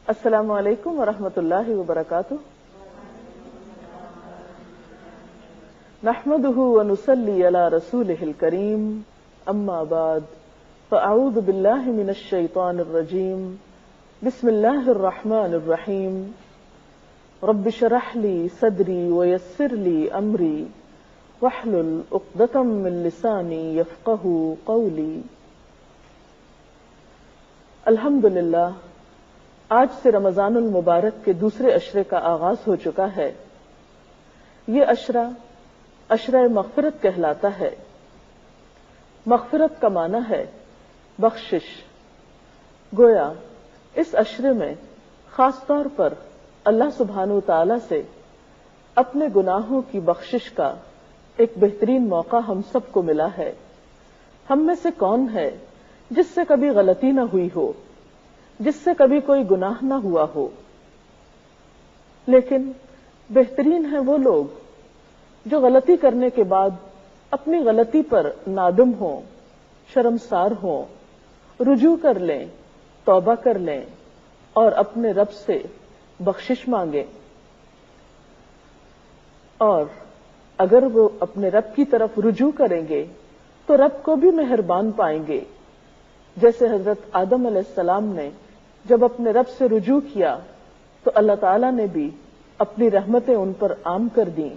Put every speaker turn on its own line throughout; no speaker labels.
السلام علیکم ورحمۃ اللہ وبرکاتہ. نحمده ونصلي على رسوله الكريم. اما بعد فاعوذ بالله من الشيطان الرجيم. بسم الله الرحمن الرحيم. رب اشرح لي صدري ويسر لي امري واحلل عقدة من لساني يفقهوا قولي. الحمدللہ آج سے رمضان المبارک کے دوسرے عشرے کا آغاز ہو چکا ہے. یہ عشرہ عشرہ مغفرت کہلاتا ہے. مغفرت کا معنی ہے بخشش. گویا اس عشرے میں خاص طور پر اللہ سبحانہ تعالی سے اپنے گناہوں کی بخشش کا ایک بہترین موقع ہم سب کو ملا ہے. ہم میں سے کون ہے جس سے کبھی غلطی نہ ہوئی ہو، جس سے کبھی کوئی گناہ نہ ہوا ہو؟ لیکن بہترین ہیں وہ لوگ جو غلطی کرنے کے بعد اپنی غلطی پر نادم ہوں، شرمسار ہوں، رجوع کر لیں، توبہ کر لیں اور اپنے رب سے بخشش مانگیں. اور اگر وہ اپنے رب کی طرف رجوع کریں گے تو رب کو بھی مہربان پائیں گے. جیسے حضرت آدم علیہ السلام نے جب اپنے رب سے رجوع کیا تو اللہ تعالیٰ نے بھی اپنی رحمتیں ان پر عام کر دیں.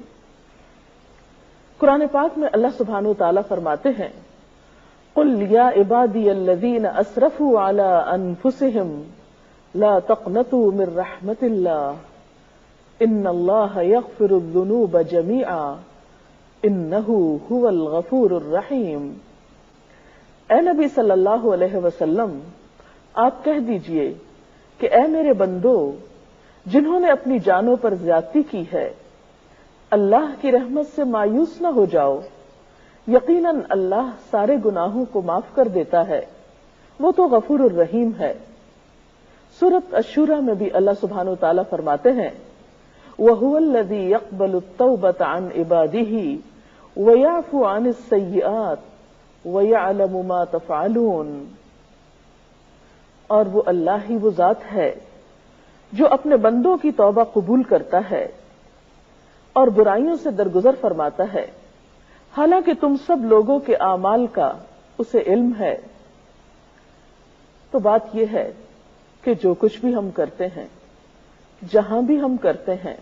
قرآن پاک میں اللہ سبحانہ وتعالیٰ فرماتے ہیں قُلْ يَا عِبَادِيَ الَّذِينَ أَسْرَفُوا عَلَىٰ أَنفُسِهِمْ لَا تَقْنَطُوا مِن رَحْمَةِ اللَّهِ إِنَّ اللَّهَ يَغْفِرُ الذُّنُوبَ جَمِيعًا إِنَّهُ هُوَ الْغَفُورُ الرَّحِيمُ. اے نبی صلی اللہ علیہ وسلم، آپ کہہ دیجئے کہ اے میرے بندو جنہوں نے اپنی جانوں پر زیادتی کی ہے، اللہ کی رحمت سے مایوس نہ ہو جاؤ. یقیناً اللہ سارے گناہوں کو معاف کر دیتا ہے، وہ تو غفور الرحیم ہے. سورۃ الشورى میں بھی اللہ سبحانہ وتعالیٰ فرماتے ہیں وَهُوَ الَّذِي يَقْبَلُ التَّوْبَةَ عَنْ عِبَادِهِ وَيَعْفُو عَنِ السَّيِّئَاتِ وَيَعْلَمُ مَا تَفْعَلُونَ. اور وہ اللہ ہی وہ ذات ہے جو اپنے بندوں کی توبہ قبول کرتا ہے اور برائیوں سے درگزر فرماتا ہے، حالانکہ تم سب لوگوں کے اعمال کا اسے علم ہے. تو بات یہ ہے کہ جو کچھ بھی ہم کرتے ہیں، جہاں بھی ہم کرتے ہیں،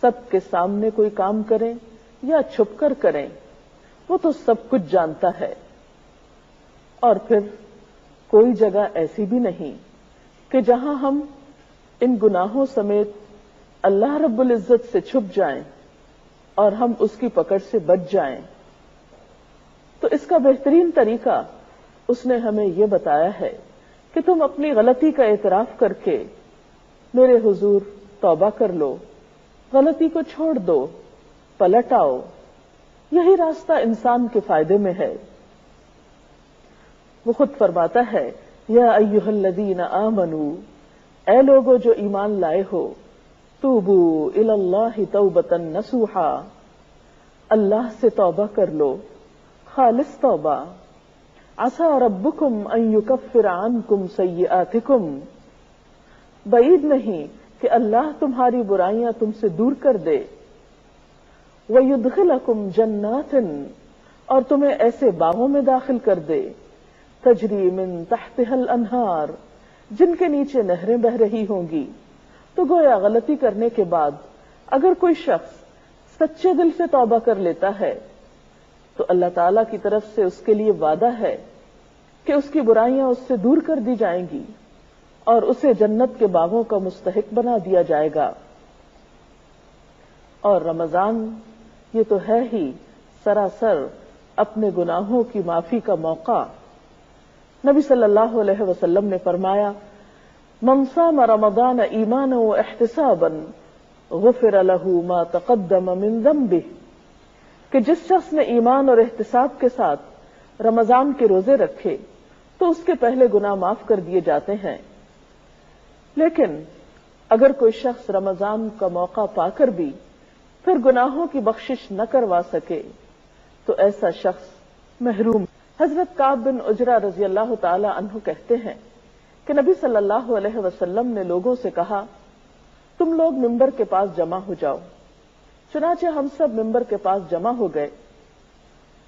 سب کے سامنے کوئی کام کریں یا چھپ کر کریں، وہ تو سب کچھ جانتا ہے. اور پھر کوئی جگہ ایسی بھی نہیں کہ جہاں ہم ان گناہوں سمیت اللہ رب العزت سے چھپ جائیں اور ہم اس کی پکڑ سے بچ جائیں. تو اس کا بہترین طریقہ اس نے ہمیں یہ بتایا ہے کہ تم اپنی غلطی کا اعتراف کر کے میرے حضور توبہ کر لو، غلطی کو چھوڑ دو، پلٹ آؤ. یہی راستہ انسان کے فائدے میں ہے. وہ خود فرماتا ہے یا ایھا الذین آمنوا، اے لوگو جو ایمان لائے ہو، توبوا الی اللہ توبۃ نصوحا، اللہ سے توبہ کر لو، خالص توبہ. عسیٰ ربکم ان یکفر عنکم سیئاتکم، بعید نہیں کہ اللہ تمہاری برائیاں تم سے دور کر دے. وَيُدْخِلَكُمْ جَنَّاتٍ، اور تمہیں ایسے باغوں میں داخل کر دے، تجری من تحتها الانہار، جن کے نیچے نہریں بہ رہی ہوں گی. تو گویا غلطی کرنے کے بعد اگر کوئی شخص سچے دل سے توبہ کر لیتا ہے تو اللہ تعالی کی طرف سے اس کے لیے وعدہ ہے کہ اس کی برائیاں اس سے دور کر دی جائیں گی اور اسے جنت کے باغوں کا مستحق بنا دیا جائے گا. اور رمضان یہ تو ہے ہی سراسر اپنے گناہوں کی معافی کا موقع. نبی صلی اللہ علیہ وسلم نے فرمایا من صام رمضان ایمانا واحتسابا غفر له ما تقدم من ذنبه، کہ جس شخص نے ایمان اور احتساب کے ساتھ رمضان کے روزے رکھے تو اس کے پہلے گناہ معاف کر دیے جاتے ہیں. لیکن اگر کوئی شخص رمضان کا موقع پا کر بھی پھر گناہوں کی بخشش نہ کروا سکے تو ایسا شخص محروم. حضرت کعب بن عجرہ رضی اللہ تعالی عنہ کہتے ہیں کہ نبی صلی اللہ علیہ وسلم نے لوگوں سے کہا تم لوگ ممبر کے پاس جمع ہو جاؤ۔ چنانچہ ہم سب ممبر کے پاس جمع ہو گئے۔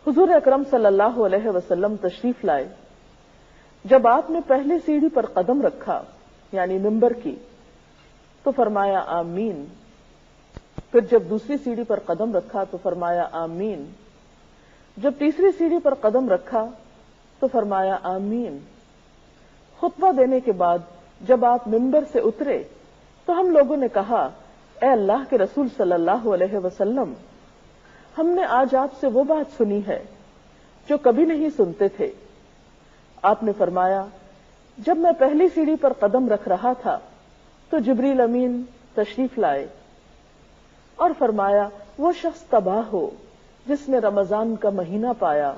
حضور اکرم صلی اللہ علیہ وسلم تشریف لائے۔ جب آپ نے پہلی سیڑھی پر قدم رکھا یعنی ممبر کی تو فرمایا آمین، پھر جب دوسری سیڑھی پر قدم رکھا تو فرمایا آمین، جب تیسری سیڑھی پر قدم رکھا تو فرمایا آمین۔ خطبہ دینے کے بعد جب آپ ممبر سے اترے تو ہم لوگوں نے کہا اے اللہ کے رسول صلی اللہ علیہ وسلم، ہم نے آج آپ سے وہ بات سنی ہے جو کبھی نہیں سنتے تھے۔ آپ نے فرمایا جب میں پہلی سیڑھی پر قدم رکھ رہا تھا تو جبریل امین تشریف لائے اور فرمایا وہ شخص تباہ ہو جس نے رمضان کا مہینہ پایا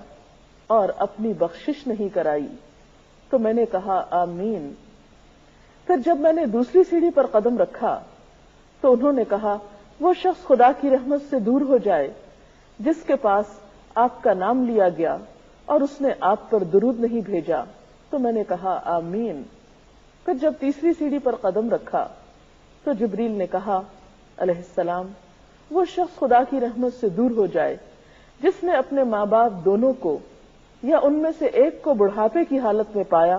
اور اپنی بخشش نہیں کرائی، تو میں نے کہا آمین۔ پھر جب میں نے دوسری سیڑھی پر قدم رکھا تو انہوں نے کہا وہ شخص خدا کی رحمت سے دور ہو جائے جس کے پاس آپ کا نام لیا گیا اور اس نے آپ پر درود نہیں بھیجا، تو میں نے کہا آمین۔ پھر جب تیسری سیڑھی پر قدم رکھا تو جبریل نے کہا علیہ السلام وہ شخص خدا کی رحمت سے دور ہو جائے جس نے اپنے ماں باپ دونوں کو یا ان میں سے ایک کو بڑھاپے کی حالت میں پایا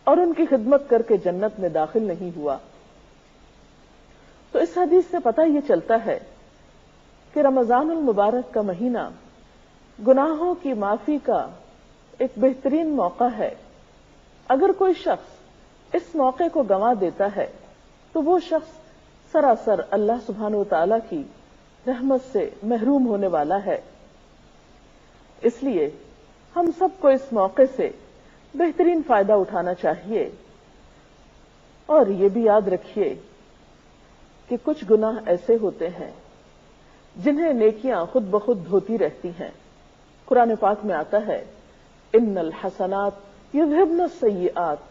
اور ان کی خدمت کر کے جنت میں داخل نہیں ہوا۔ تو اس حدیث سے پتہ یہ چلتا ہے کہ رمضان المبارک کا مہینہ گناہوں کی معافی کا ایک بہترین موقع ہے۔ اگر کوئی شخص اس موقع کو گنوا دیتا ہے تو وہ شخص سراسر اللہ سبحانہ و تعالی کی رحمت سے محروم ہونے والا ہے۔ اس لیے ہم سب کو اس موقع سے بہترین فائدہ اٹھانا چاہیے، اور یہ بھی یاد رکھیے کہ کچھ گناہ ایسے ہوتے ہیں جنہیں نیکیاں خود بخود دھوتی رہتی ہیں۔ قرآن پاک میں آتا ہے ان الحسنات یذہبن السیئات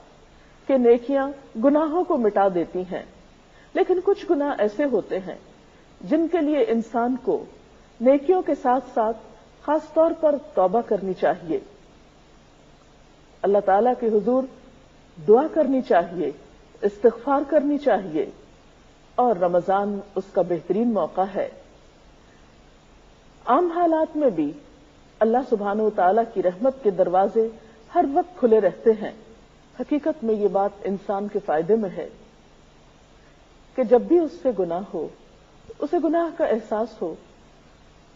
کہ نیکیاں گناہوں کو مٹا دیتی ہیں، لیکن کچھ گناہ ایسے ہوتے ہیں جن کے لیے انسان کو نیکیوں کے ساتھ ساتھ خاص طور پر توبہ کرنی چاہیے، اللہ تعالیٰ کے حضور دعا کرنی چاہیے، استغفار کرنی چاہیے، اور رمضان اس کا بہترین موقع ہے۔ عام حالات میں بھی اللہ سبحانہ و تعالیٰ کی رحمت کے دروازے ہر وقت کھلے رہتے ہیں۔ حقیقت میں یہ بات انسان کے فائدے میں ہے کہ جب بھی اس سے گناہ ہو، اسے گناہ کا احساس ہو،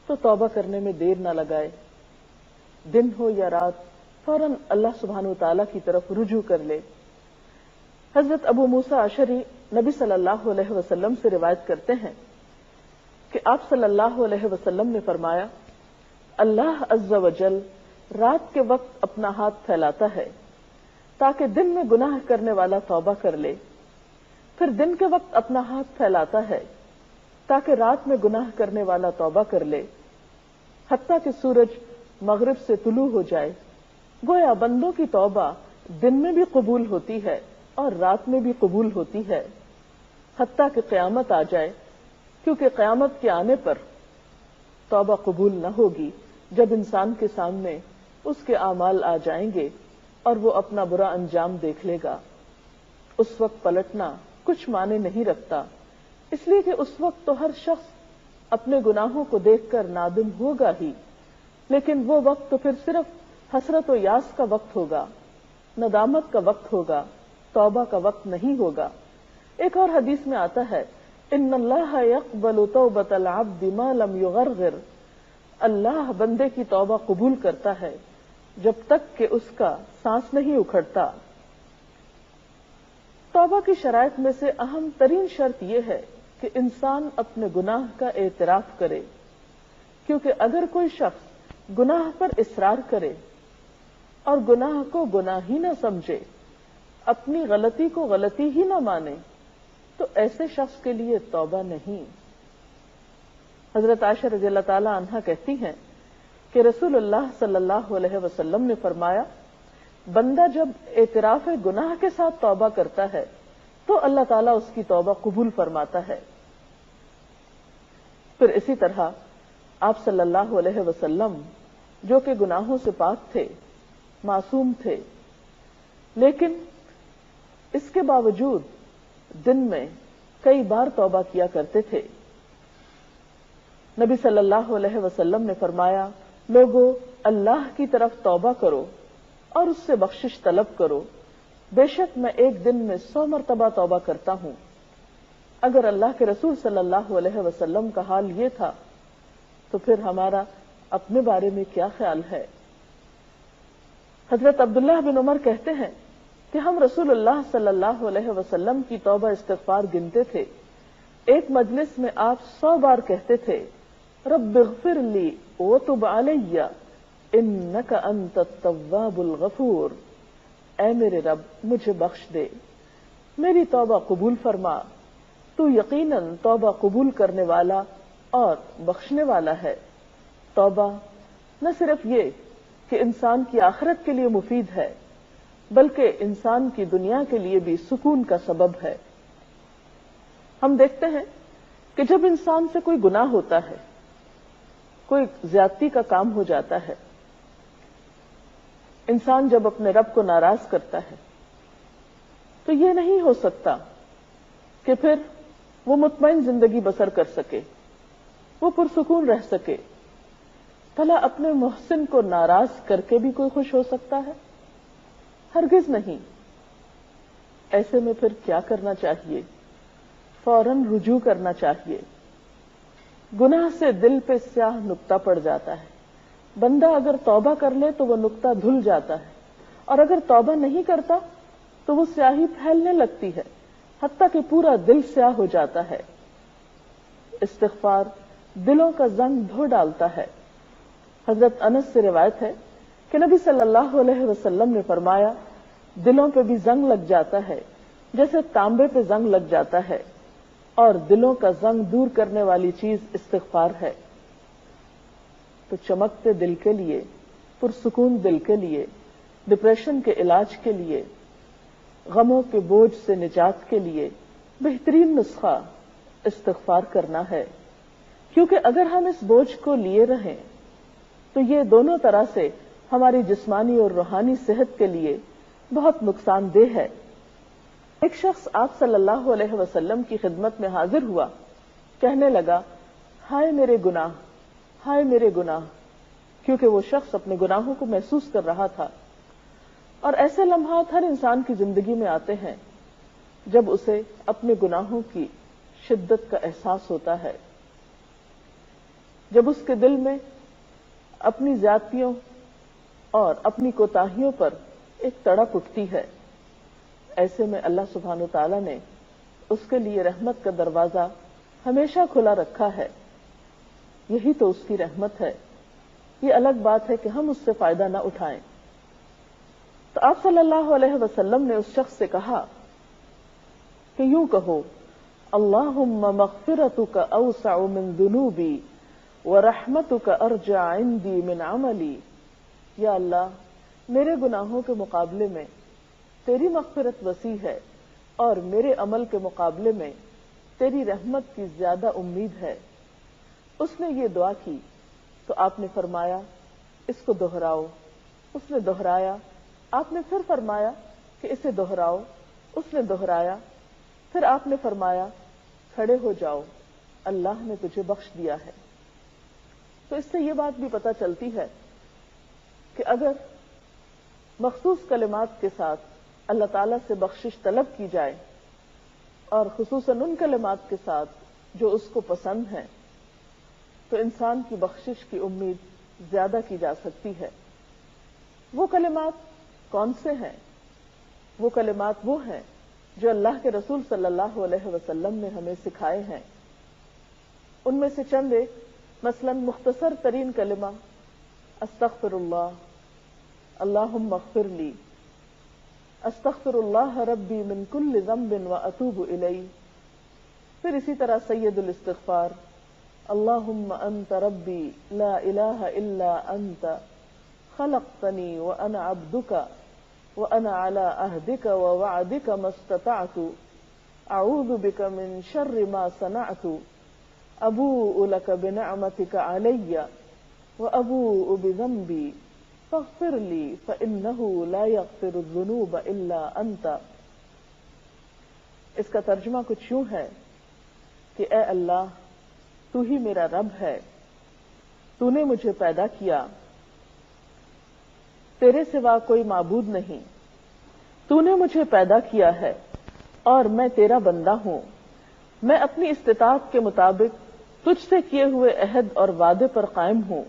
تو توبہ کرنے میں دیر نہ لگائے، دن ہو یا رات فوراً اللہ سبحانہ و تعالیٰ کی طرف رجوع کر لے۔ حضرت ابو موسیٰ اشعری نبی صلی اللہ علیہ وسلم سے روایت کرتے ہیں کہ آپ صلی اللہ علیہ وسلم نے فرمایا اللہ عز و جل رات کے وقت اپنا ہاتھ پھیلاتا ہے تاکہ دن میں گناہ کرنے والا توبہ کر لے، پھر دن کے وقت اپنا ہاتھ پھیلاتا ہے تاکہ رات میں گناہ کرنے والا توبہ کر لے، حتیٰ کہ سورج مغرب سے طلوع ہو جائے۔ گویا بندوں کی توبہ دن میں بھی قبول ہوتی ہے اور رات میں بھی قبول ہوتی ہے، حتیٰ کہ قیامت آ جائے، کیونکہ قیامت کے آنے پر توبہ قبول نہ ہوگی جب انسان کے سامنے اس کے اعمال آ جائیں گے اور وہ اپنا برا انجام دیکھ لے گا۔ اس وقت پلٹنا کچھ معنی نہیں رکھتا، اس لیے کہ اس وقت تو ہر شخص اپنے گناہوں کو دیکھ کر نادم ہوگا ہی، لیکن وہ وقت تو پھر صرف حسرت و یاس کا وقت ہوگا، ندامت کا وقت ہوگا، توبہ کا وقت نہیں ہوگا۔ ایک اور حدیث میں آتا ہے ان اللہ یقبل توبۃ العبد ما لم یغرغر، اللہ بندے کی توبہ قبول کرتا ہے جب تک کہ اس کا سانس نہیں اکھڑتا۔ توبہ کی شرائط میں سے اہم ترین شرط یہ ہے کہ انسان اپنے گناہ کا اعتراف کرے، کیونکہ اگر کوئی شخص گناہ پر اصرار کرے اور گناہ کو گناہ ہی نہ سمجھے، اپنی غلطی کو غلطی ہی نہ مانے، تو ایسے شخص کے لیے توبہ نہیں۔ حضرت عائشہ رضی اللہ تعالی عنہا کہتی ہیں کہ رسول اللہ صلی اللہ علیہ وسلم نے فرمایا بندہ جب اعتراف گناہ کے ساتھ توبہ کرتا ہے تو اللہ تعالیٰ اس کی توبہ قبول فرماتا ہے۔ پھر اسی طرح آپ صلی اللہ علیہ وسلم جو کہ گناہوں سے پاک تھے، معصوم تھے، لیکن اس کے باوجود دن میں کئی بار توبہ کیا کرتے تھے۔ نبی صلی اللہ علیہ وسلم نے فرمایا، لوگوں اللہ کی طرف توبہ کرو اور اس سے بخشش طلب کرو، بے شک میں ایک دن میں 100 مرتبہ توبہ کرتا ہوں۔ اگر اللہ کے رسول صلی اللہ علیہ وسلم کا حال یہ تھا تو پھر ہمارا اپنے بارے میں کیا خیال ہے؟ حضرت عبداللہ بن عمر کہتے ہیں کہ ہم رسول اللہ صلی اللہ علیہ وسلم کی توبہ استغفار گنتے تھے۔ ایک مجلس میں آپ 100 بار کہتے تھے، رب اغفر لی وتب علی انک انت التواب الغفور، اے میرے رب مجھے بخش دے، میری توبہ قبول فرما، تو یقیناً توبہ قبول کرنے والا اور بخشنے والا ہے۔ توبہ نہ صرف یہ کہ انسان کی آخرت کے لیے مفید ہے، بلکہ انسان کی دنیا کے لیے بھی سکون کا سبب ہے۔ ہم دیکھتے ہیں کہ جب انسان سے کوئی گناہ ہوتا ہے، کوئی زیادتی کا کام ہو جاتا ہے، انسان جب اپنے رب کو ناراض کرتا ہے تو یہ نہیں ہو سکتا کہ پھر وہ مطمئن زندگی بسر کر سکے، وہ پرسکون رہ سکے۔ بھلا اپنے محسن کو ناراض کر کے بھی کوئی خوش ہو سکتا ہے؟ ہرگز نہیں۔ ایسے میں پھر کیا کرنا چاہیے؟ فوراً رجوع کرنا چاہیے۔ گناہ سے دل پہ سیاہ نقطہ پڑ جاتا ہے، بندہ اگر توبہ کر لے تو وہ نقطہ دھل جاتا ہے، اور اگر توبہ نہیں کرتا تو وہ سیاہی پھیلنے لگتی ہے، حتیٰ کہ پورا دل سیاہ ہو جاتا ہے۔ استغفار دلوں کا زنگ دھو ڈالتا ہے۔ حضرت انس سے روایت ہے کہ نبی صلی اللہ علیہ وسلم نے فرمایا، دلوں پہ بھی زنگ لگ جاتا ہے جیسے تانبے پہ زنگ لگ جاتا ہے، اور دلوں کا زنگ دور کرنے والی چیز استغفار ہے۔ تو چمکتے دل کے لیے، پرسکون دل کے لیے، ڈپریشن کے علاج کے لیے، غموں کے بوجھ سے نجات کے لیے بہترین نسخہ استغفار کرنا ہے، کیونکہ اگر ہم اس بوجھ کو لیے رہیں تو یہ دونوں طرح سے ہماری جسمانی اور روحانی صحت کے لیے بہت نقصان دہ ہے۔ ایک شخص آپ صلی اللہ علیہ وسلم کی خدمت میں حاضر ہوا، کہنے لگا، ہائے میرے گناہ، ہائے میرے گناہ، کیونکہ وہ شخص اپنے گناہوں کو محسوس کر رہا تھا۔ اور ایسے لمحات ہر انسان کی زندگی میں آتے ہیں جب اسے اپنے گناہوں کی شدت کا احساس ہوتا ہے، جب اس کے دل میں اپنی زیادتیوں اور اپنی کوتاہیوں پر ایک تڑپ اٹھتی ہے۔ ایسے میں اللہ سبحانہ وتعالی نے اس کے لیے رحمت کا دروازہ ہمیشہ کھلا رکھا ہے۔ یہی تو اس کی رحمت ہے۔ یہ الگ بات ہے کہ ہم اس سے فائدہ نہ اٹھائیں۔ تو آپ صلی اللہ علیہ وسلم نے اس شخص سے کہا کہ یوں کہو، اللہم مغفرتک اوسع من ذنوبی ورحمتک ارجع عندی من عملی، یا اللہ میرے گناہوں کے مقابلے میں تیری مغفرت وسیع ہے، اور میرے عمل کے مقابلے میں تیری رحمت کی زیادہ امید ہے۔ اس نے یہ دعا کی تو آپ نے فرمایا، اس کو دہراؤ۔ اس نے دہرایا، آپ نے پھر فرمایا کہ اسے دہراؤ۔ اس نے دہرایا، پھر آپ نے فرمایا، کھڑے ہو جاؤ، اللہ نے تجھے بخش دیا ہے۔ تو اس سے یہ بات بھی پتہ چلتی ہے کہ اگر مخصوص کلمات کے ساتھ اللہ تعالیٰ سے بخشش طلب کی جائے، اور خصوصاً ان کلمات کے ساتھ جو اس کو پسند ہیں، تو انسان کی بخشش کی امید زیادہ کی جا سکتی ہے۔ وہ کلمات کون سے ہیں؟ وہ کلمات وہ ہیں جو اللہ کے رسول صلی اللہ علیہ وسلم نے ہمیں سکھائے ہیں۔ ان میں سے چند ایک، مثلا مختصر ترین کلمہ استغفر اللہ، اللہم اغفر لی، استغفر اللہ ربی من کل ذنب واتوب الیہ۔ پھر اسی طرح سید الاستغفار، اللہم انت ربی لا الہ الا انت خلقتنی وانا عبدک وانا علی عہدک ووعدک ما استطعت اعوذ بک من شر ما صنعت ابوء لک بنعمتک علی وابوء بذنبی فاغفر لی فانہ لا یغفر الذنوب الا انت۔ اس کا ترجمہ کچھ یوں ہے کہ اے اللہ، تو ہی میرا رب ہے، تو نے مجھے پیدا کیا، تیرے سوا کوئی معبود نہیں، تو نے مجھے پیدا کیا ہے اور میں تیرا بندہ ہوں۔ میں اپنی استطاعت کے مطابق تجھ سے کیے ہوئے عہد اور وعدے پر قائم ہوں۔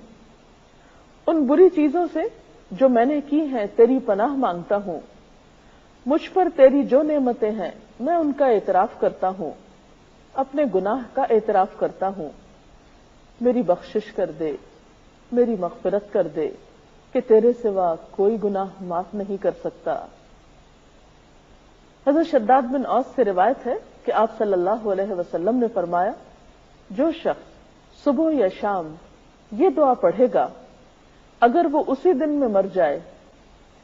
ان بری چیزوں سے جو میں نے کی ہیں تیری پناہ مانگتا ہوں۔ مجھ پر تیری جو نعمتیں ہیں میں ان کا اعتراف کرتا ہوں، اپنے گناہ کا اعتراف کرتا ہوں۔ میری بخشش کر دے، میری مغفرت کر دے کہ تیرے سوا کوئی گناہ معاف نہیں کر سکتا۔ حضرت شداد بن اوس سے روایت ہے کہ آپ صلی اللہ علیہ وسلم نے فرمایا، جو شخص صبح یا شام یہ دعا پڑھے گا، اگر وہ اسی دن میں مر جائے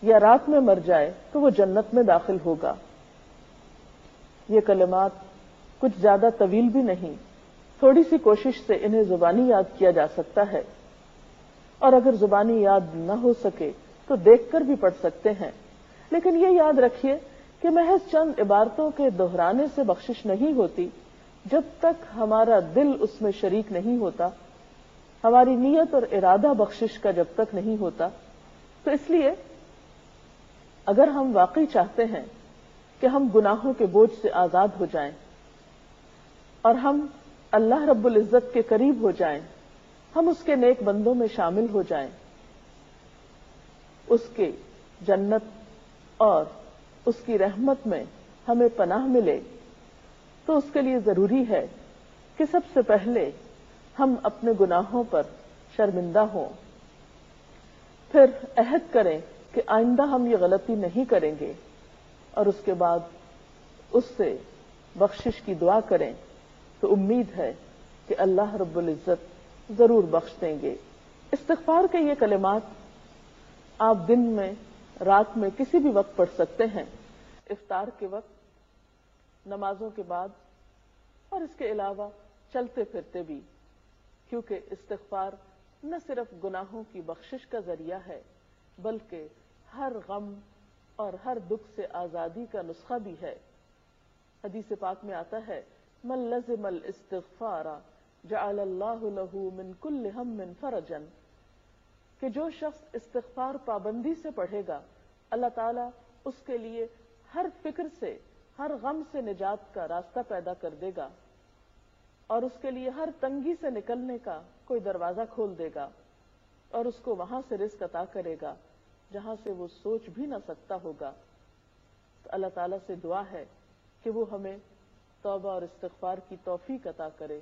یا رات میں مر جائے تو وہ جنت میں داخل ہوگا۔ یہ کلمات کچھ زیادہ طویل بھی نہیں، تھوڑی سی کوشش سے انہیں زبانی یاد کیا جا سکتا ہے، اور اگر زبانی یاد نہ ہو سکے تو دیکھ کر بھی پڑھ سکتے ہیں۔ لیکن یہ یاد رکھیے کہ محض چند عبارتوں کے دہرانے سے بخشش نہیں ہوتی جب تک ہمارا دل اس میں شریک نہیں ہوتا، ہماری نیت اور ارادہ بخشش کا جب تک نہیں ہوتا۔ تو اس لیے اگر ہم واقعی چاہتے ہیں کہ ہم گناہوں کے بوجھ سے آزاد ہو جائیں اور ہم اللہ رب العزت کے قریب ہو جائیں، ہم اس کے نیک بندوں میں شامل ہو جائیں، اس کے جنت اور اس کی رحمت میں ہمیں پناہ ملے، تو اس کے لیے ضروری ہے کہ سب سے پہلے ہم اپنے گناہوں پر شرمندہ ہوں، پھر عہد کریں کہ آئندہ ہم یہ غلطی نہیں کریں گے، اور اس کے بعد اس سے بخشش کی دعا کریں، تو امید ہے کہ اللہ رب العزت ضرور بخش دیں گے۔ استغفار کے یہ کلمات آپ دن میں، رات میں، کسی بھی وقت پڑھ سکتے ہیں، افطار کے وقت، نمازوں کے بعد، اور اس کے علاوہ چلتے پھرتے بھی، کیونکہ استغفار نہ صرف گناہوں کی بخشش کا ذریعہ ہے بلکہ ہر غم اور ہر دکھ سے آزادی کا نسخہ بھی ہے۔ حدیث پاک میں آتا ہے، من لزم الاستغفار جعل اللہ لہ من کل ہم فرجا، کہ جو شخص استغفار پابندی سے پڑھے گا، اللہ تعالیٰ اس کے لیے ہر فکر سے، ہر غم سے نجات کا راستہ پیدا کر دے گا، اور اس کے لیے ہر تنگی سے نکلنے کا کوئی دروازہ کھول دے گا، اور اس کو وہاں سے رزق عطا کرے گا جہاں سے وہ سوچ بھی نہ سکتا ہوگا۔ تو اللہ تعالیٰ سے دعا ہے کہ وہ ہمیں توبہ اور استغفار کی توفیق عطا کرے۔